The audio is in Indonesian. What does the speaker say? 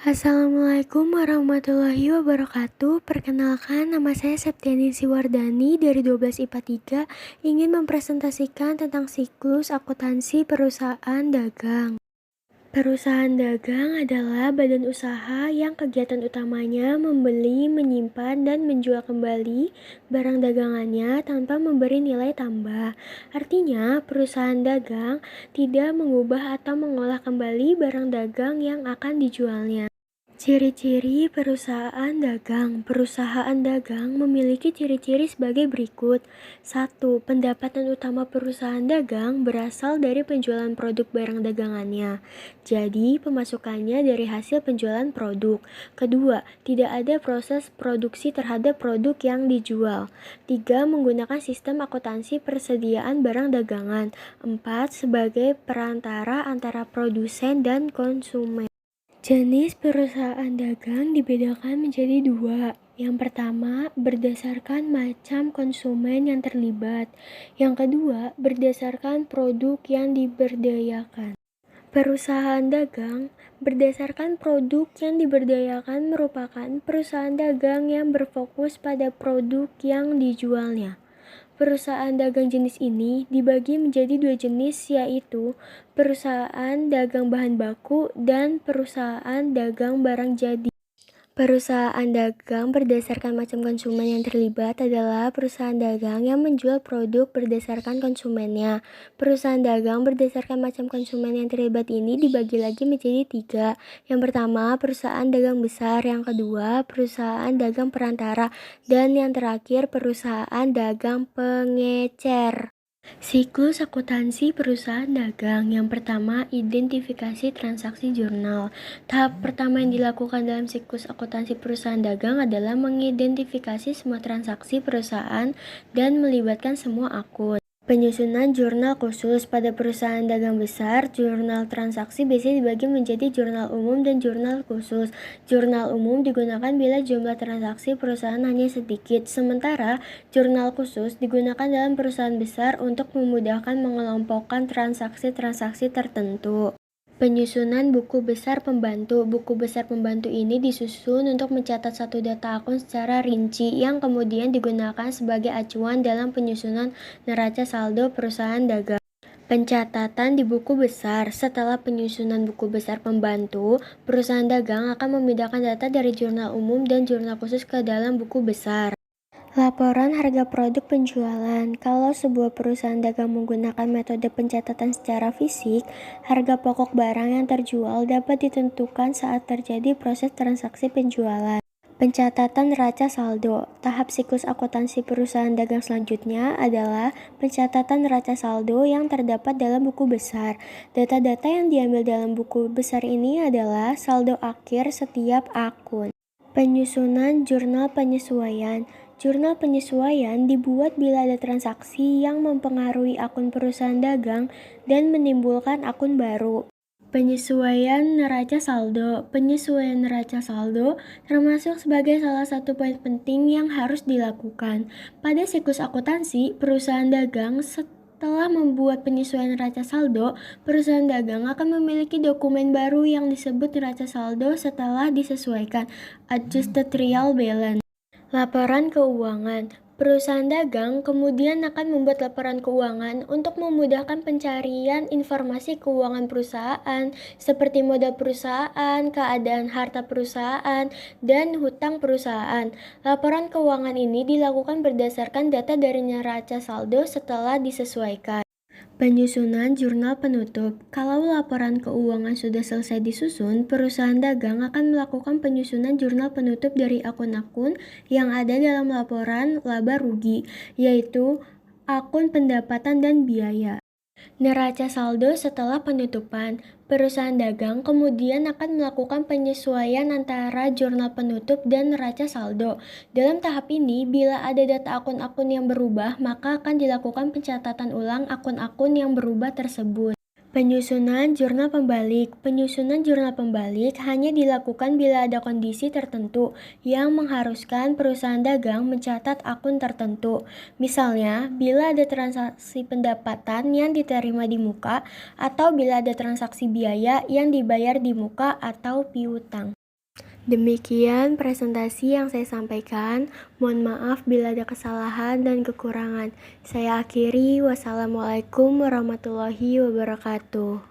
Assalamualaikum warahmatullahi wabarakatuh. Perkenalkan, nama saya Septianingsih Wardani dari 12 IPA 3 ingin mempresentasikan tentang siklus akuntansi perusahaan dagang. Perusahaan dagang adalah badan usaha yang kegiatan utamanya membeli, menyimpan, dan menjual kembali barang dagangannya tanpa memberi nilai tambah. Artinya, perusahaan dagang tidak mengubah atau mengolah kembali barang dagang yang akan dijualnya. Ciri-ciri perusahaan dagang. Perusahaan dagang memiliki ciri-ciri sebagai berikut. 1. Pendapatan utama perusahaan dagang berasal dari penjualan produk barang dagangannya. Jadi, pemasukannya dari hasil penjualan produk. Kedua, tidak ada proses produksi terhadap produk yang dijual. 3. Menggunakan sistem akuntansi persediaan barang dagangan. 4. Sebagai perantara antara produsen dan konsumen. Jenis perusahaan dagang dibedakan menjadi dua. Yang pertama, berdasarkan macam konsumen yang terlibat. Yang kedua, berdasarkan produk yang diberdayakan. Perusahaan dagang berdasarkan produk yang diberdayakan merupakan perusahaan dagang yang berfokus pada produk yang dijualnya. Perusahaan dagang jenis ini dibagi menjadi dua jenis, yaitu perusahaan dagang bahan baku dan perusahaan dagang barang jadi. Perusahaan dagang berdasarkan macam konsumen yang terlibat adalah perusahaan dagang yang menjual produk berdasarkan konsumennya. Perusahaan dagang berdasarkan macam konsumen yang terlibat ini dibagi lagi menjadi tiga. Yang pertama, perusahaan dagang besar. Yang kedua, perusahaan dagang perantara. Dan yang terakhir, perusahaan dagang pengecer. Siklus akuntansi perusahaan dagang. Yang pertama, identifikasi transaksi jurnal. Tahap pertama yang dilakukan dalam siklus akuntansi perusahaan dagang adalah mengidentifikasi semua transaksi perusahaan dan melibatkan semua akun. Penyusunan jurnal khusus. Pada perusahaan dagang besar, jurnal transaksi biasanya dibagi menjadi jurnal umum dan jurnal khusus. Jurnal umum digunakan bila jumlah transaksi perusahaan hanya sedikit, sementara jurnal khusus digunakan dalam perusahaan besar untuk memudahkan mengelompokkan transaksi-transaksi tertentu. Penyusunan buku besar pembantu. Buku besar pembantu ini disusun untuk mencatat satu data akun secara rinci yang kemudian digunakan sebagai acuan dalam penyusunan neraca saldo perusahaan dagang. Pencatatan di buku besar. Setelah penyusunan buku besar pembantu, perusahaan dagang akan memindahkan data dari jurnal umum dan jurnal khusus ke dalam buku besar. Laporan harga produk penjualan. Kalau sebuah perusahaan dagang menggunakan metode pencatatan secara fisik, harga pokok barang yang terjual dapat ditentukan saat terjadi proses transaksi penjualan. Pencatatan neraca saldo. Tahap siklus akuntansi perusahaan dagang selanjutnya adalah pencatatan neraca saldo yang terdapat dalam buku besar. Data-data yang diambil dalam buku besar ini adalah saldo akhir setiap akun. Penyusunan jurnal penyesuaian. Jurnal penyesuaian dibuat bila ada transaksi yang mempengaruhi akun perusahaan dagang dan menimbulkan akun baru. Penyesuaian neraca saldo. Penyesuaian neraca saldo termasuk sebagai salah satu poin penting yang harus dilakukan. Pada siklus akuntansi, perusahaan dagang setelah membuat penyesuaian neraca saldo, perusahaan dagang akan memiliki dokumen baru yang disebut neraca saldo setelah disesuaikan, adjusted trial balance. Laporan keuangan. Perusahaan dagang kemudian akan membuat laporan keuangan untuk memudahkan pencarian informasi keuangan perusahaan seperti modal perusahaan, keadaan harta perusahaan, dan hutang perusahaan. Laporan keuangan ini dilakukan berdasarkan data dari neraca saldo setelah disesuaikan. Penyusunan jurnal penutup. Kalau laporan keuangan sudah selesai disusun, perusahaan dagang akan melakukan penyusunan jurnal penutup dari akun-akun yang ada dalam laporan laba rugi, yaitu akun pendapatan dan biaya. Neraca saldo setelah penutupan. Perusahaan dagang kemudian akan melakukan penyesuaian antara jurnal penutup dan neraca saldo. Dalam tahap ini, bila ada data akun-akun yang berubah, maka akan dilakukan pencatatan ulang akun-akun yang berubah tersebut. Penyusunan jurnal pembalik. Penyusunan jurnal pembalik hanya dilakukan bila ada kondisi tertentu yang mengharuskan perusahaan dagang mencatat akun tertentu. Misalnya, bila ada transaksi pendapatan yang diterima di muka atau bila ada transaksi biaya yang dibayar di muka atau piutang. Demikian presentasi yang saya sampaikan. Mohon maaf bila ada kesalahan dan kekurangan. Saya akhiri. Wassalamualaikum warahmatullahi wabarakatuh.